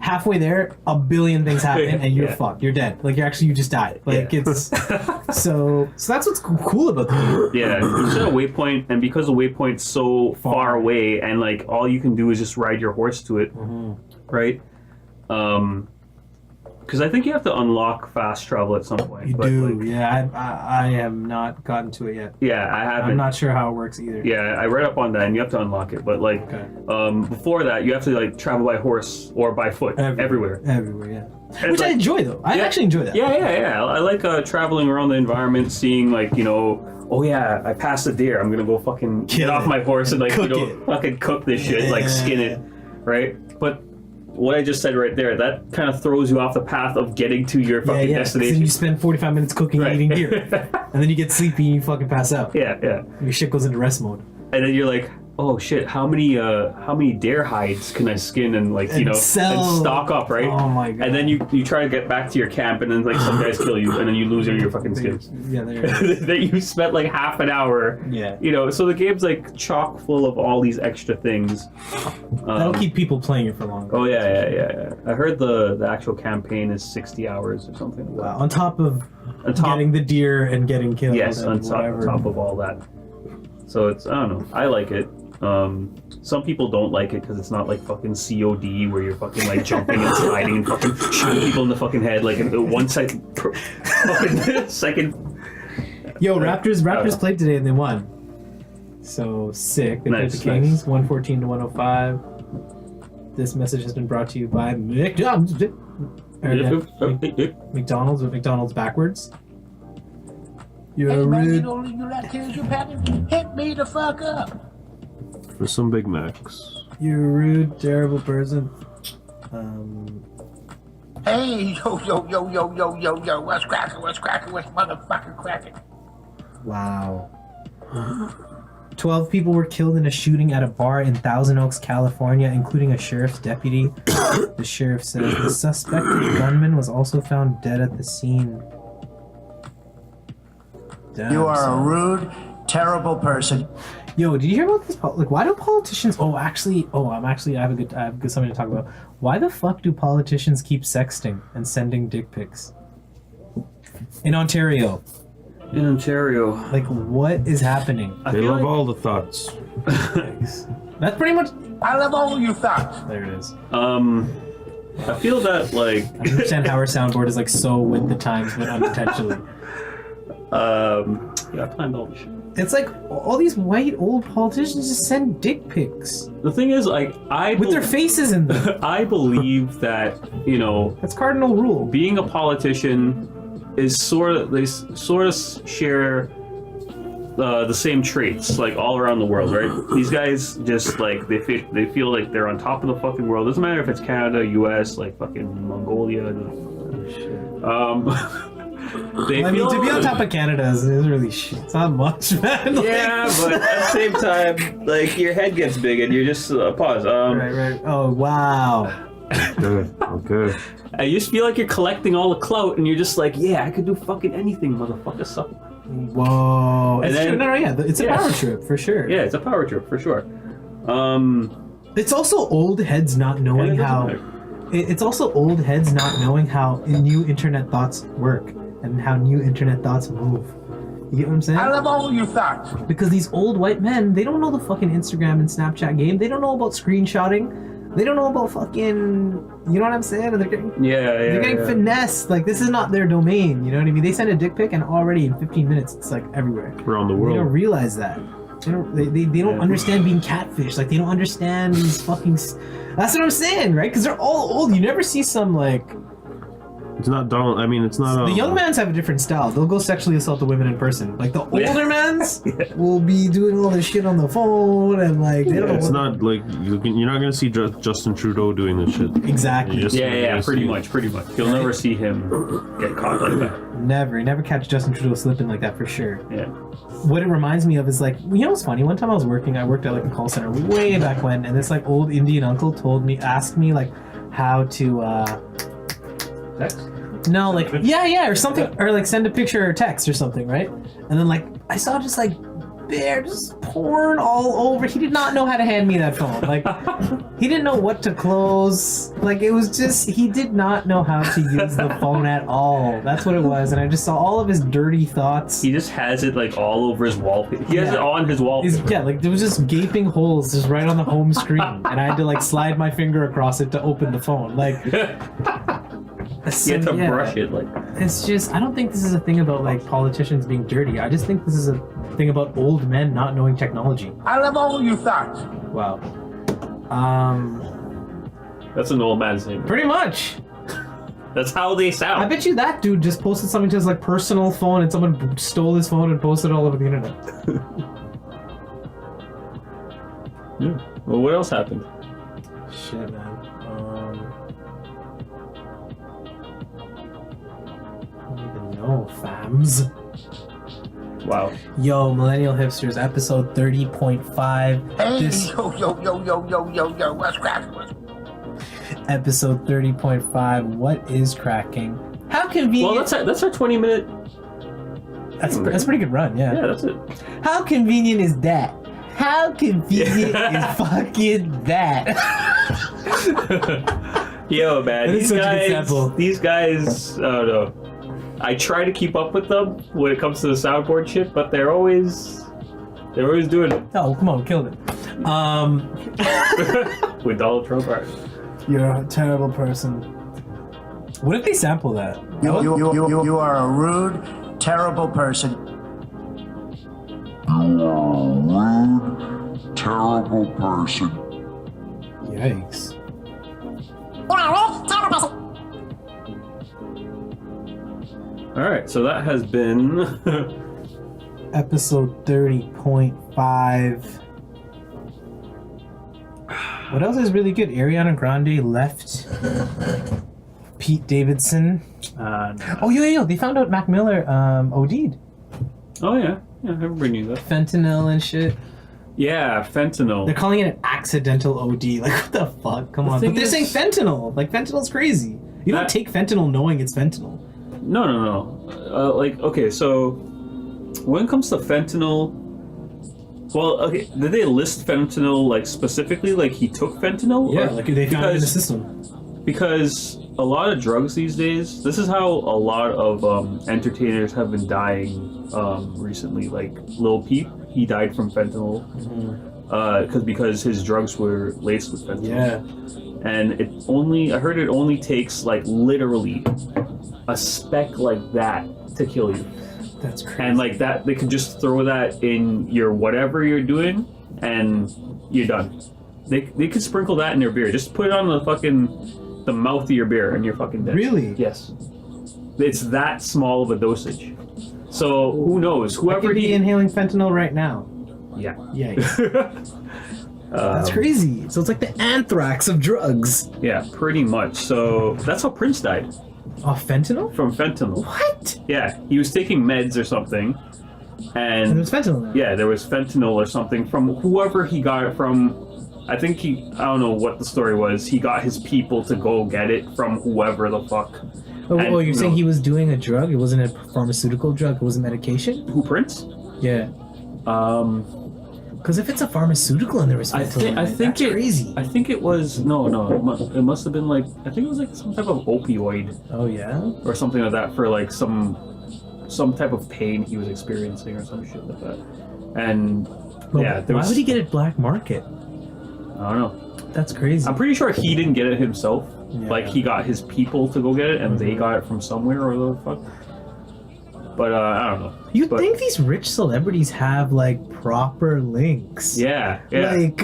Halfway there, a billion things happen, and you're fucked. You're dead. Like you just died. Like it's so that's what's cool about the game. Yeah, you set a waypoint, and because the waypoint's so far away, and like all you can do is just ride your horse to it, right? Because I think you have to unlock fast travel at some point. You but do, like, yeah. I have not gotten to it yet. Yeah, I haven't. I'm not sure how it works either. Yeah, I read up on that, and you have to unlock it. But like, before that, you have to like travel by horse or by foot everywhere. Everywhere, yeah. And Which I enjoy though. I actually enjoy that. Yeah. I like traveling around the environment, seeing like oh yeah, I passed a deer. I'm gonna go fucking get off my horse and like fucking cook this shit, like skin it, right? But what I just said right there, that kind of throws you off the path of getting to your fucking destination. Then you spend 45 minutes cooking and eating deer. And then you get sleepy and you fucking pass out. Yeah. Your shit goes into rest mode. And then you're like, oh shit, how many deer hides can I skin and like and stock up, right? Oh my god. And then you try to get back to your camp, and then like some guys kill you, and then you lose your fucking skins. Yeah, there. Then you spent like half an hour. Yeah. So the game's like chock full of all these extra things. That'll keep people playing it for longer. Oh yeah. I heard the actual campaign is 60 hours or something. Wow. On top of getting the deer and getting killed. Yes, and on top of all that. So it's, I don't know. I like it. Some people don't like it because it's not like fucking COD where you're fucking like jumping and sliding and fucking shooting people in the fucking head like in 1 second. Fucking second. Yo, Raptors played today and they won. So sick. They played the Kings 114 to 105. This message has been brought to you by McDonald's. McDonald's with McDonald's backwards. You're Hey man, rude. you like tears you packing? Hit me the fuck up. For some Big Macs. You're a rude, terrible person. Hey, yo, what's cracking, what's motherfucking cracking? Wow. 12 people were killed in a shooting at a bar in Thousand Oaks, California, including a sheriff's deputy. The sheriff says the suspected gunman was also found dead at the scene. Damn, You are son. a rude, terrible person. Yo, did you hear about this? Like, why do politicians? I have something to talk about. Why the fuck do politicians keep sexting and sending dick pics? In Ontario. Like, what is happening? They love all the thoughts. That's pretty much. I love all you thoughts. There it is. I feel that like I understand how our soundboard is like so with the times, but unintentionally. I planned all this shit. It's like all these white old politicians just send dick pics The thing is, like, with their faces in them. I believe that That's cardinal rule. being a politician is sort of share the same traits like all around the world, right? These guys just like they feel like they're on top of the fucking world. Doesn't matter if it's Canada, US, like fucking Mongolia. To be on top of Canada is really it's not much, man. Yeah, but at the same time, like your head gets big and you're just pause. Right. Oh wow. Okay. I just feel like you're collecting all the clout and you're just like, yeah, I could do fucking anything, motherfucker. So. Whoa. And It's then- true. No, yeah. It's a power trip for sure. Yeah, it's a power trip for sure. It's also old heads not knowing how. It's also old heads not knowing how new internet thoughts work and how new internet thoughts move. You get what I'm saying? I love all you thoughts. Because these old white men, they don't know the fucking Instagram and Snapchat game. They don't know about screenshotting. They don't know about fucking, you know what I'm saying? They're getting finessed. Like, this is not their domain, you know what I mean? They send a dick pic and already in 15 minutes, it's like everywhere. Around the They don't world. realize that. They don't understand being catfish. Like, they don't understand these fucking That's what I'm saying, right? Because they're all old. You never see some like. It's not Donald. I mean, it's not. The young mans have a different style. They'll go sexually assault the women in person. Like the older mans will be doing all this shit on the phone and like. They don't know It's not like you're not gonna see Justin Trudeau doing this shit. Exactly. Pretty much. You'll never see him get caught like that. Never. You never catch Justin Trudeau slipping like that for sure. Yeah. What it reminds me of is like, you know what's funny? One time I worked at like a call center way back when, and this like old Indian uncle asked me like how to Text? no, like yeah, or something, or like send a picture or text or something, right? And then like I saw just like bear just porn all over. He did not know how to hand me that phone. Like he didn't know what to close. Like it was just he did not know how to use the phone at all. That's what it was. And I just saw all of his dirty thoughts. He just has it like all over his wallpaper. He has it on his wallpaper. Yeah, like there was just gaping holes just right on the home screen, and I had to like slide my finger across it to open the phone. Like You have to brush it like. It's just I don't think this is a thing about like politicians being dirty. I just think this is a thing about old men not knowing technology. I love all you thoughts. Wow. That's an old man's name. Pretty much. That's how they sound. I bet you that dude just posted something to his like personal phone and someone stole his phone and posted it all over the internet. Yeah. Well, what else happened? Shit, man. I don't even know, fams. Wow. Yo, Millennial Hipsters, episode 30.5. Hey, This yo, what's cracking? episode 30.5. What is cracking? How convenient. Well, that's our 20-minute. That's a pretty good run, yeah. Yeah, that's it. How convenient is that? How convenient is fucking that? Yo, man, That is such a good example. these guys, I don't know. I try to keep up with them when it comes to the soundboard shit, but they're always doing it. Oh, come on, killed it. With Donald Trump art. You're a terrible person. What if they sample that? You are a rude, terrible person. You are a rude, terrible person. Yikes. Alright, so that has been Episode 30.5. What else is really good? Ariana Grande left Pete Davidson. Oh, yo, they found out Mac Miller OD'd. Oh yeah, everybody knew that. Fentanyl and shit. Yeah, fentanyl. They're calling it an accidental OD. Like, what the fuck? Come on. But they're saying fentanyl. Like, fentanyl's crazy. You don't take fentanyl knowing it's fentanyl. No. Okay, so when it comes to fentanyl, well, okay, did they list fentanyl like specifically? Like he took fentanyl? Yeah, Or- like they found it in the system. Because a lot of drugs these days, this is how a lot of entertainers have been dying recently. Like Lil Peep, he died from fentanyl because his drugs were laced with fentanyl. Yeah. And I heard it only takes like literally a speck like that to kill you. That's crazy. And like that, they could just throw that in your whatever you're doing, and you're done. They could sprinkle that in your beer. Just put it on the mouth of your beer, and you're fucking dead. Really? Yes. It's that small of a dosage. So who knows? I Whoever could be inhaling fentanyl right now. yeah. Yikes. That's crazy. So it's like the anthrax of drugs. Yeah, pretty much. So that's how Prince died, Oh, fentanyl? from fentanyl. What? Yeah, he was taking meds or something, And and it was fentanyl now. yeah, there was fentanyl or something from whoever he got it from. I think I don't know what the story was. He got his people to go get it from whoever the fuck. Oh, And you're saying no. he was doing a drug? It wasn't a pharmaceutical drug? It was a medication? Who, Prince? Yeah. Because if it's a pharmaceutical and there was fentanyl in it, that's crazy. I think it was no. It must have been like I think it was like some type of opioid Oh, yeah? or something like that for like some type of pain he was experiencing or some shit like that. And But yeah, there why was. would he get it black market? I don't know. That's crazy. I'm pretty sure he didn't get it himself. Yeah. Like he got his people to go get it, and they got it from somewhere or the fuck. But I don't know. You'd But- think these rich celebrities have, like, proper links. Yeah. Like,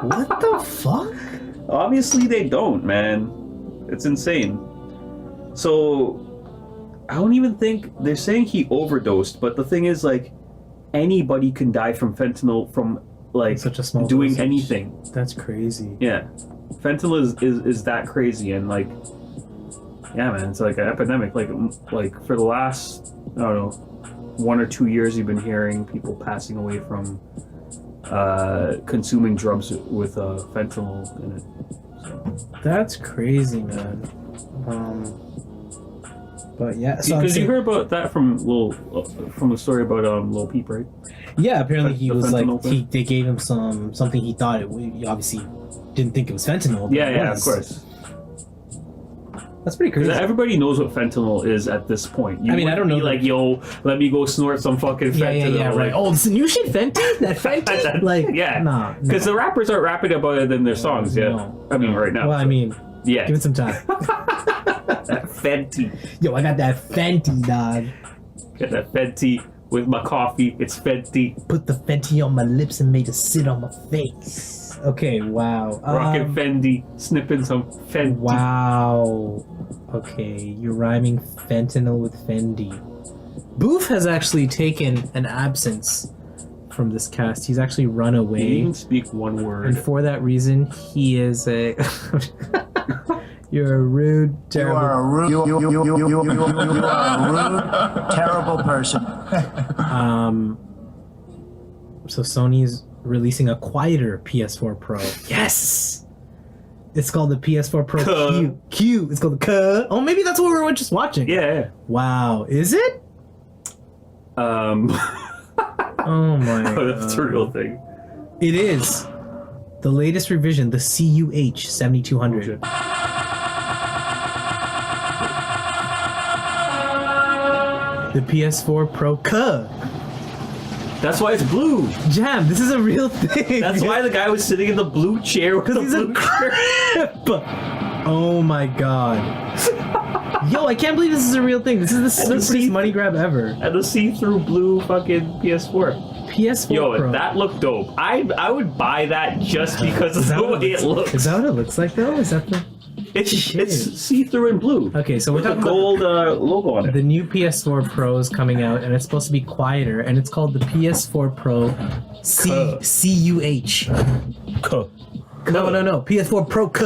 what the fuck? Obviously they don't, man. It's insane. So I don't even think they're saying he overdosed, but the thing is, like, anybody can die from fentanyl from like Such a small doing dosage. anything. That's crazy. Yeah, fentanyl is that crazy, and like, yeah, man, it's like an epidemic. Like for the last, I don't know, 1 or 2 years, you've been hearing people passing away from consuming drugs with fentanyl in it. So. That's crazy, man. But yeah, so Because you heard about that from from the story about Lil Peep, right? yeah, apparently he the was like fentanyl thing? they gave him something he thought he obviously didn't think it was fentanyl. But Yeah, it yeah, of was. course. That's pretty crazy. Everybody knows what fentanyl is at this point. You I mean, I don't wouldn't know be like, yo, let me go snort some fucking fentanyl. Yeah, right. Like, Oh, this new shit, Fenty? That Fenty? Like, yeah, nah. because the rappers aren't rapping about it in their songs. Yeah, No. I mean, right now. Well, I mean, yeah, give it some time. Fenty. Yo, I got that Fenty, dog. Got that Fenty with my coffee. It's Fenty. Put the Fenty on my lips and made it sit on my face. Okay, wow. Rockin' Fendi, snipping some Fenty. Wow. Okay, you're rhyming fentanyl with Fendi. Boof has actually taken an absence from this cast. He's actually run He away. didn't speak one word. And for that reason, he is a... You're a rude, You terrible... are a rude, you are a rude, terrible person. So Sony's releasing a quieter PS4 Pro. Yes! It's called the PS4 Pro Q. Q. It's called the Q. Oh, maybe that's what we were just watching. Yeah. Wow. Is it? Oh my god. That's a real thing. It is. The latest revision, the CUH 7200. The PS4 Pro Q. That's why it's blue. Jam, this is a real thing. That's why the guy was sitting in the blue chair with the He's a blue crip. Oh my god. Yo, I can't believe this is a real thing. This is the stupidest money grab ever. and the see-through blue fucking PS4. PS4 Yo, Pro. that looked dope. I would buy that just because of the way it looks. Is that what it looks like though? Is that the... It's Shit. see-through and blue. Okay, so we're With a talking about gold logo on it. the new PS4 Pro is coming out, and it's supposed to be quieter, and it's called the PS4 Pro CUH. No. PS4 Pro Q.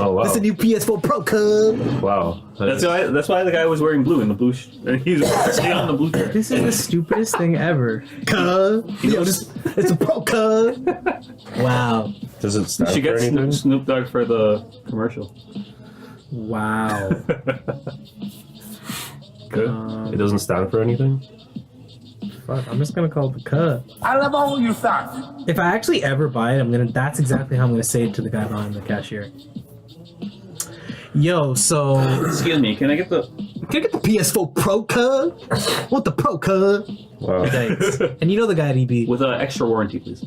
Oh wow! It's a new PS4 Pro Q. Wow. That's why the guy was wearing blue in the blue. And he was sitting on the blue chair. This is the stupidest thing ever. Yo, it's a Pro Q. Wow. Does it stand She for gets anything? Snoop Dogg for the commercial. Wow. Good. It doesn't stand for anything. Fuck, I'm just gonna call it the Q. I love all you thugs. If I actually ever buy it, that's exactly how I'm gonna say it to the guy behind the cashier. Yo, so Excuse me, can I get the... can I get the PS4 Pro Q? What the Pro Q? Wow. Thanks. And you know the guy at EB. With an extra warranty, please.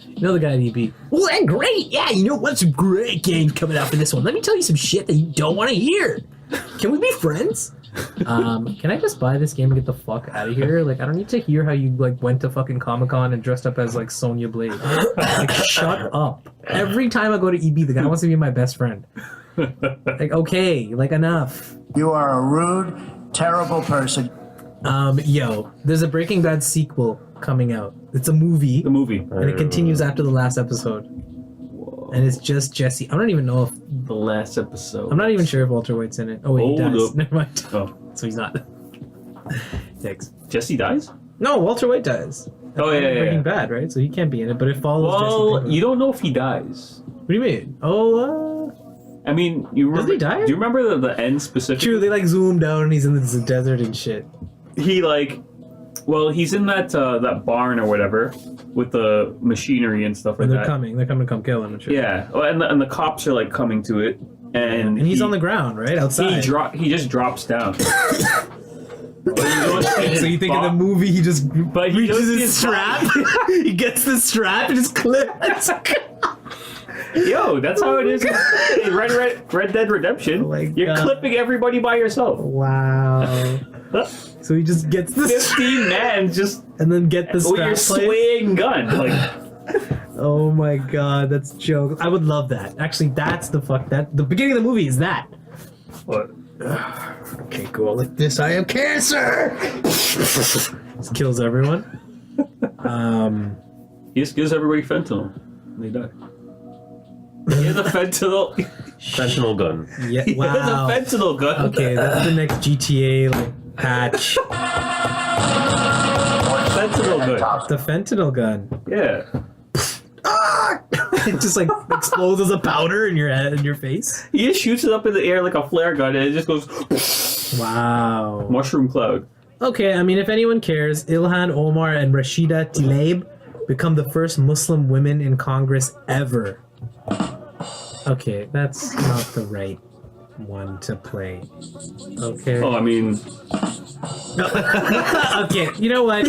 You know the guy at EB. Well, and great. Yeah, you know what's a great game coming out for this one? Let me tell you some shit that you don't want to hear. Can we be friends? Can I just buy this game and get the fuck out of here? Like, I don't need to hear how you like went to fucking Comic-Con and dressed up as like Sonya Blade. Like, shut up. Every time I go to EB, the guy wants to be my best friend. Like, okay, like enough. You are a rude, terrible person. Yo, there's a Breaking Bad sequel coming out. It's a movie. The movie. And it continues after the last episode. And it's just Jesse. I don't even know if... The last episode. I'm not even sure if Walter White's in it. Oh, wait, he Hold dies. up. Never mind. Oh. So he's not. Thanks. Jesse dies? No, Walter White dies. Oh, yeah, yeah, Breaking yeah. Bad, right? So he can't be in it, but it follows Well, Jesse. you don't know if he dies. What do you mean? Oh, I mean, you remember... he die? Do you remember the end specifically? true. They like zoom down and he's in the desert and shit. He like... Well, he's in that that barn or whatever with the machinery and stuff like And they're that. coming. They're coming to come kill him and shit. Yeah, well, and the cops are like coming to it, and And he's on the ground, right? Outside. He just drops down. So you think in the movie he just But he reaches does his his strap? He gets the strap and just clips. Yo, that's how it is in Red Dead Redemption. Oh my You're God. clipping everybody by yourself. Wow. So he just gets the 15 men just and then get the with your strap place. swaying gun. Like, Oh my god, that's jokes. I would love that. Actually, that's the beginning of the movie is that. What? Okay, go like this. I have cancer. This kills everyone. He just gives everybody fentanyl. And they die. He has a fentanyl. Fentanyl gun. Yeah. He Wow. has a fentanyl gun. Okay, that's the next GTA like patch. Fentanyl gun. The fentanyl gun. Yeah. It just like explodes as a powder in your head, in your face. He just shoots it up in the air like a flare gun, and it just goes. Wow. Mushroom cloud. Okay, I mean, if anyone cares, Ilhan Omar and Rashida Tlaib become the first Muslim women in Congress ever. Okay, that's not the right one to play. Okay. Oh, I mean, Okay, you know what?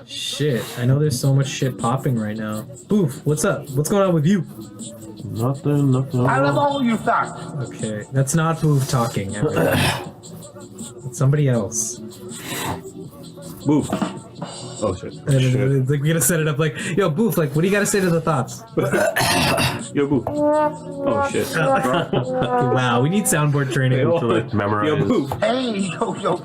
Shit. I know there's so much shit popping right now. Boof, what's up? What's going on with you? Nothing. I love all you thoughts. Okay, that's not Boof talking. It's somebody else. move. Oh shit. And like we gotta set it up like, yo, Boof, like, what do you gotta say to the thoughts? Yo, move. Oh shit. Wow, we need soundboard training. To like memorize. Yo, move. Hey, yo, yo.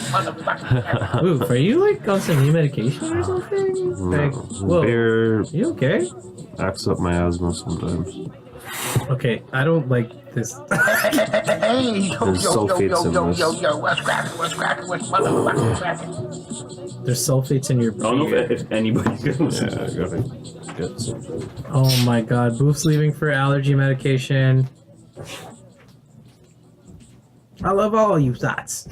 Motherfucker. Boof, are you like on some new medication or something? Like, whoa, Beer you okay? acts up my asthma sometimes. Okay, I don't like this. Hey, yo, There's sulfates in this. What's cracking, what's motherfucking. There's sulfates in your I don't know beer. if anybody's gonna listen Yeah, to I this. gotta get something. Oh my god, Boof's leaving for allergy medication. I love all you thoughts.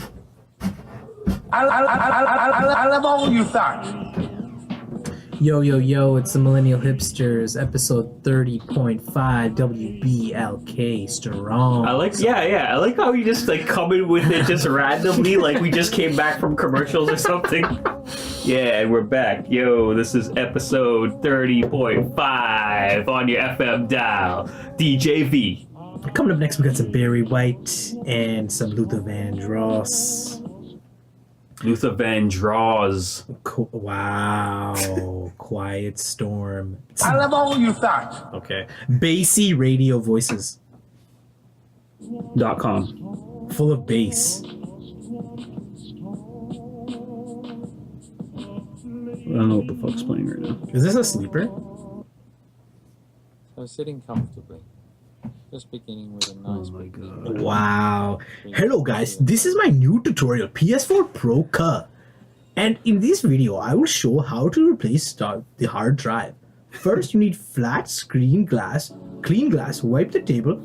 I love all you thoughts. Yo, it's the Millennial Hipsters, episode 30.5 WBLK Strong. I like how you just like come in with it just randomly, like we just came back from commercials or something. Yeah, and we're back. Yo, this is episode 30.5 on your FM dial. DJV. Coming up next, we got some Barry White and some Luther Vandross. Luther Vandross. Wow. Quiet Storm. I love all you thoughts. Okay. Bassy radio voices. .com. Full of bass. I don't know what the fuck's playing right now. Is this a sleeper? So sitting comfortably. Just beginning with a nice my big god. Wow. Hello guys, this is my new tutorial, PS4 Pro Ka. And in this video, I will show how to replace the hard drive. First, you need flat screen glass, clean glass, wipe the table.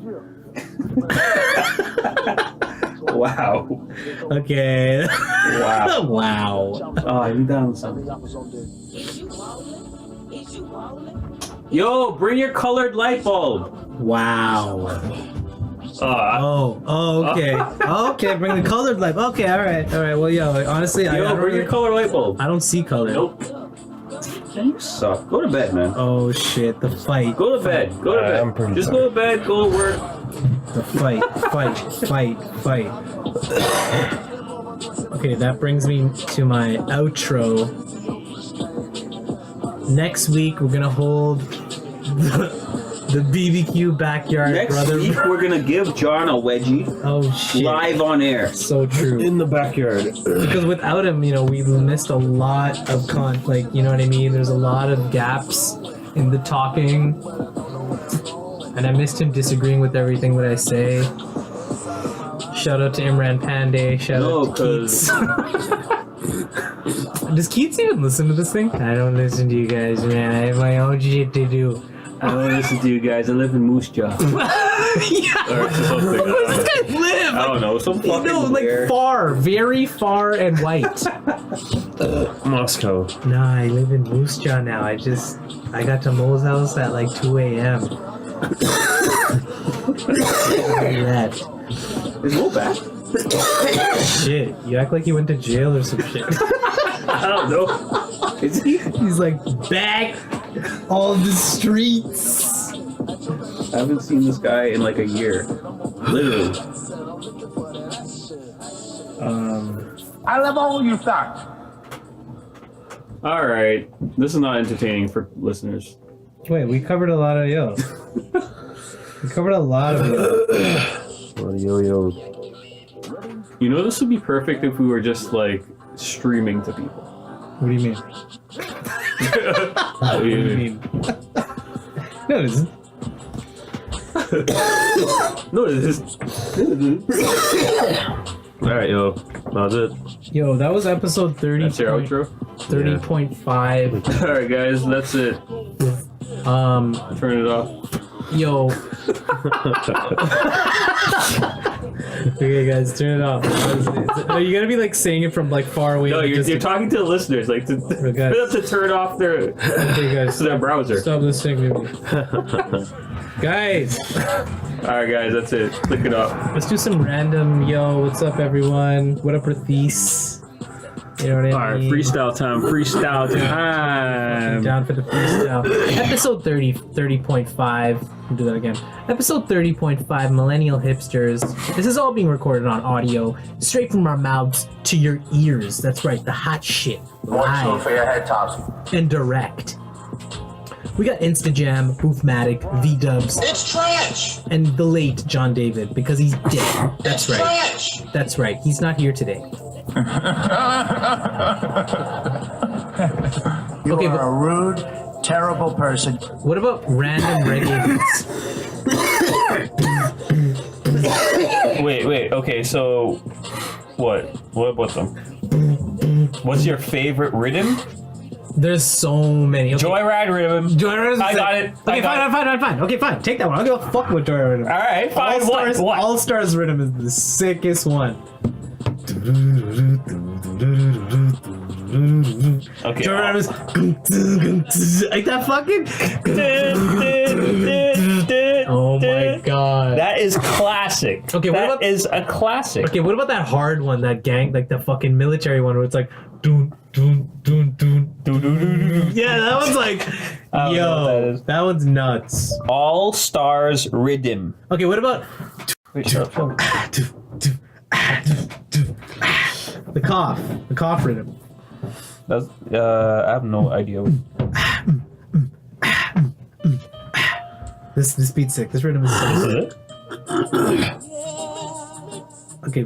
Wow. Okay. Wow. Wow. Oh, I'm down something. Yo, bring your colored light bulb. Wow. Okay. Okay, bring the colored light. Okay, all right. Well, yo, honestly, I Yo, don't bring your really, colored light bulb. I don't see color. Nope. Man, you suck. Go to bed, man. Oh shit, the fight. Go to bed. Go to I'm bed. pretty Just tired. go to bed. Go to work. The fight. Okay, that brings me to my outro. Next week, we're gonna hold the BBQ backyard Next brother. week, we're gonna give John a wedgie Oh shit. live on air. So true. In the backyard. Because without him, we missed a lot of you know what I mean? There's a lot of gaps in the talking. And I missed him disagreeing with everything that I say. Shout out to Imran Pandey. Shout out to Keats. Does Keats even listen to this thing? I don't listen to you guys, man. I have my own shit to do. I don't listen to you guys. I live in Moose Jaw. Yeah. Or something. Where does this guy live? I don't know. Some fucking Like where. far, very far and white. Moscow. Nah, I live in Moose Jaw now. I got to Mo's house at like 2 a.m. That. Is Mo back? Shit, you act like you went to jail or some shit. I don't know. Is he? He's like back on the streets. I haven't seen this guy in like a year. Literally. I love all you thugs. All right, this is not entertaining for listeners. Wait, we covered a lot of yo. We covered a lot of yo. You know, this would be perfect if we were just like streaming to people. What do you mean? What do you mean? No, it isn't. No, it isn't. All right, yo. That's it. Yo, that was episode 30. That's your outro. 30.5. All right, guys, that's it. Turn it off. Yo. Okay, guys, turn it off. Are you gonna be like saying it from like far away? No, you're talking to the listeners, like to turn off their their browser. Stop listening to me, guys. All right, guys, that's it. Click it up. Let's do some random. Yo, what's up, everyone? What up, Rathis? You know what I mean? All right, freestyle time. Freestyle time. Down for the freestyle. Episode 30.5. We'll do that again. Episode 30.5, Millennial Hipsters. This is all being recorded on audio, straight from our mouths to your ears. That's right, the hot shit. More tune Live for your head tops. and direct. We got Instajam, Boofmatic, V-Dubs, It's trash. and the late John David, because he's dead. That's right. Trash. That's right. He's not here today. You Okay, are but- a rude, terrible person. What about random reggae beats? Wait. Okay, so what? What about them? What's your favorite rhythm? There's so many. Okay. Joyride rhythm. Joyride. I got it. Okay, fine. Okay, fine. Take that one. I'll go fuck with Joyride rhythm. All right, fine. All-Stars, What? All-Stars rhythm is the sickest one. Okay. Joyride is like that fucking. Oh my god. That is classic. Okay, what that about- is a classic. Okay, what about that hard one? That gang, like the fucking military one, where it's like, doon doon doon doon. Yeah, that one's like, I don't know what that is. that one's nuts. All Stars Rhythm. Okay, what about Wait, shut up. the cough rhythm? That's, I have no idea. This beat's sick. This rhythm is sick. Is it? Okay,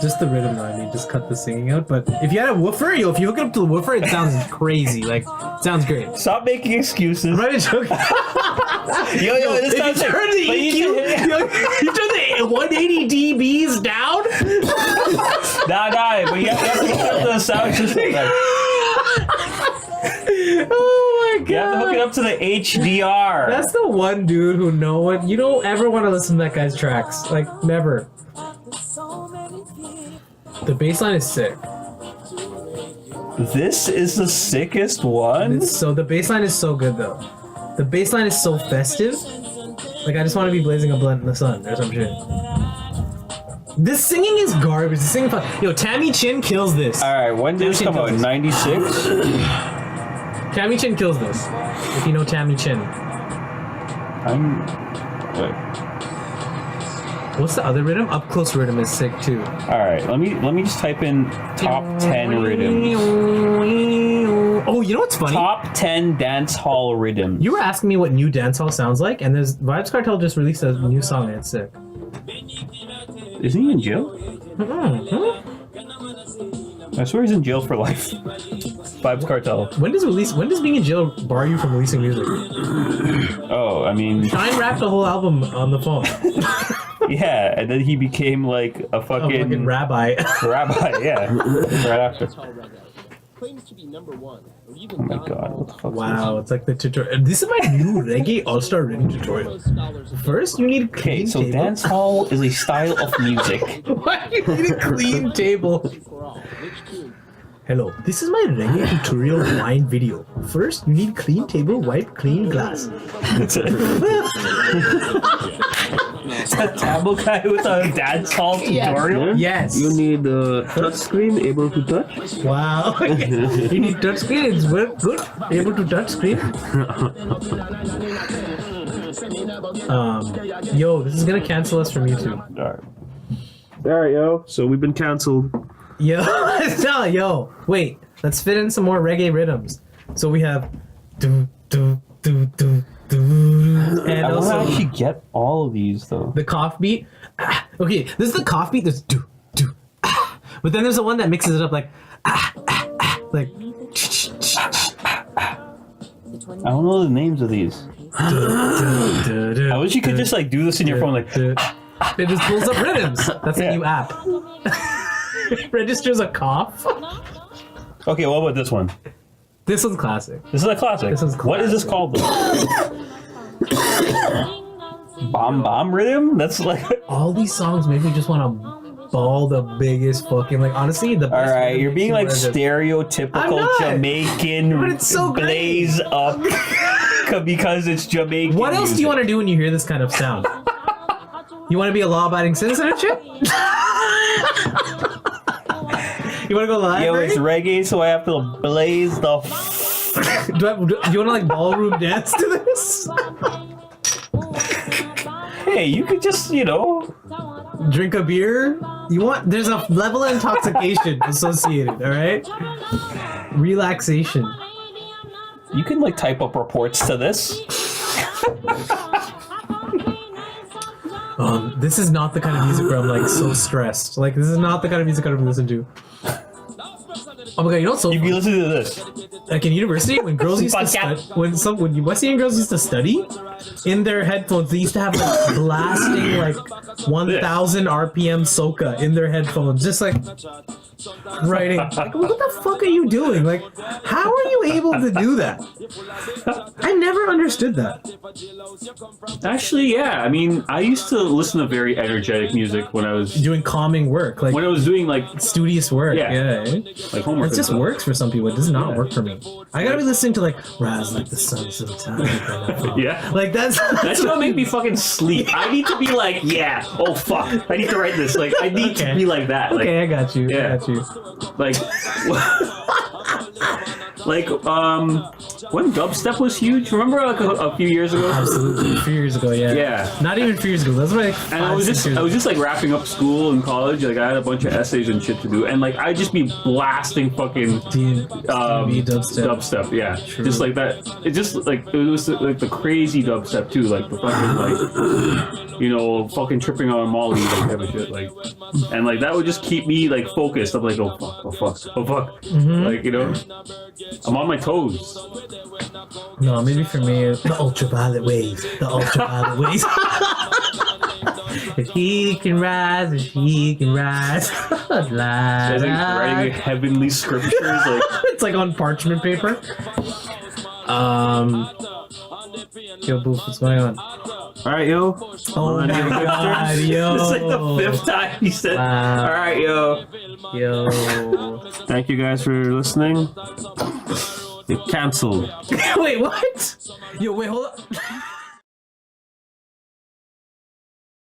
just the rhythm though. I mean, just cut the singing out. But if you had a woofer, if you hook it up to the woofer, it sounds crazy. Like, it sounds great. Stop making excuses. I'm not even joking. Yo, this If sounds you turn the but EQ, you turn the 180 dBs down. Nah, but you have to hook it up to the sound system. Like, Oh my god. you have to hook it up to the HDR. That's the one dude who you don't ever want to listen to that guy's tracks. Like, never. The bass line is sick. This is the sickest one? The bass line is so good though. The bass line is so festive. Like, I just want to be blazing a blunt in the sun or some shit. This singing is garbage. The singing, yo, Tammy Chin kills this. Alright, when did this come out? 96? Tammy Chin kills this. If you know Tammy Chin. Wait. What's the other rhythm? Up Close rhythm is sick too. Alright, let me just type in top 10 rhythms. Oh, you know what's funny? Top 10 dance hall rhythms. You were asking me what new dancehall sounds like, and there's Vibes Cartel just released a new song and it's sick. Isn't he in jail? I swear he's in jail for life. Vibes Cartel. When does being in jail bar you from releasing music? Oh, I mean, Shine rapped the whole album on the phone. yeah, and then he became like a A fucking fucking rabbi. rabbi, yeah. Right after. Claims to be number one. Or even Oh my god, what the fuck? Wow, it's like the tutorial. This is my new reggae all-star rhythm tutorial. First, you need a Okay, clean so table. dance hall is a style of music. Why do you need a clean table? Hello, this is my reggae tutorial wine video. First, you need clean table, wipe, clean glass. It's a taboo guy with a dance hall tutorial. Yes. You need a touch screen able to touch. Wow. You need touch screen. It's good. Able to touch screen. Yo, this is gonna cancel us from YouTube. Alright. All right, yo. So we've been canceled. Yo, wait. Let's fit in some more reggae rhythms. So we have do do do do do, and I want to also actually get all of these though. the cough beat. Okay, this is the cough beat. There's do do, but then there's the one that mixes it up like like. I don't know the names of these. I wish you could just like do this in your phone, like. It just pulls up rhythms. That's a new app. It registers a cough. Okay, what about this one? This one's classic. This is a classic. This one's What is this called? Bomb bomb rhythm? That's like. All these songs make me just want to ball the biggest fucking like. Honestly, the best. All right, you're being like I'm stereotypical not. Jamaican. But it's so great. Blaze up because it's Jamaican. What else do you want to do when you hear this kind of sound? You want to be a law-abiding citizen and shit? You want to go live? Yo, it's reggae, so I have to blaze the. Do you want to like ballroom dance to this? Hey, you could just, Drink a beer? There's a level of intoxication associated, alright? Relaxation. You can like type up reports to this. This is not the kind of music where I'm like so stressed. Like this is not the kind of music I would listen to. Oh my god, you know what's so You'd be fun? listening to this. Like in university, when girls used to study, when Wesleyan girls used to study, in their headphones they used to have like blasting like 1,000 RPM soca in their headphones, just like writing. Like, what the fuck are you doing? Like, how are you able to do that? I never understood that. Actually, yeah. I mean, I used to listen to very energetic music when I was Doing calming work, like when I was doing like studious work. Yeah. Yeah. like homework. It just and stuff. works for some people. It does not work for me. I gotta be listening to like Rise Like the Sun sometime. Yeah. Like that's That should make me fucking sleep. I need to be like, yeah. Oh fuck. I need to write this. Like, I need to be like that. Like, okay, I got you. yeah. I got you. like when dubstep was huge, remember like a few years ago? Absolutely. A few years ago, yeah. Yeah. Not even a few years ago. That's like And I was just like wrapping up school and college. Like I had a bunch of essays and shit to do, and like I'd just be blasting fucking dubstep. Yeah, True. just like that. It just like it was like the crazy dubstep too, like the fucking like fucking tripping on Molly like type of shit. Like, and like that would just keep me like focused. I'm like, oh fuck, oh fuck, oh fuck. Mm-hmm. Like I'm on my toes. No, maybe for me, the ultraviolet waves. The ultraviolet waves. If he can rise, if she can rise. It's like writing heavenly scriptures. Like It's like on parchment paper. Yo, Boof, what's going on? Alright, yo. Oh my god, yo. it's like the 5th time he said, Wow. all right, yo. Yo. Thank you guys for listening. You're cancelled. Wait, what? Yo, wait, hold up.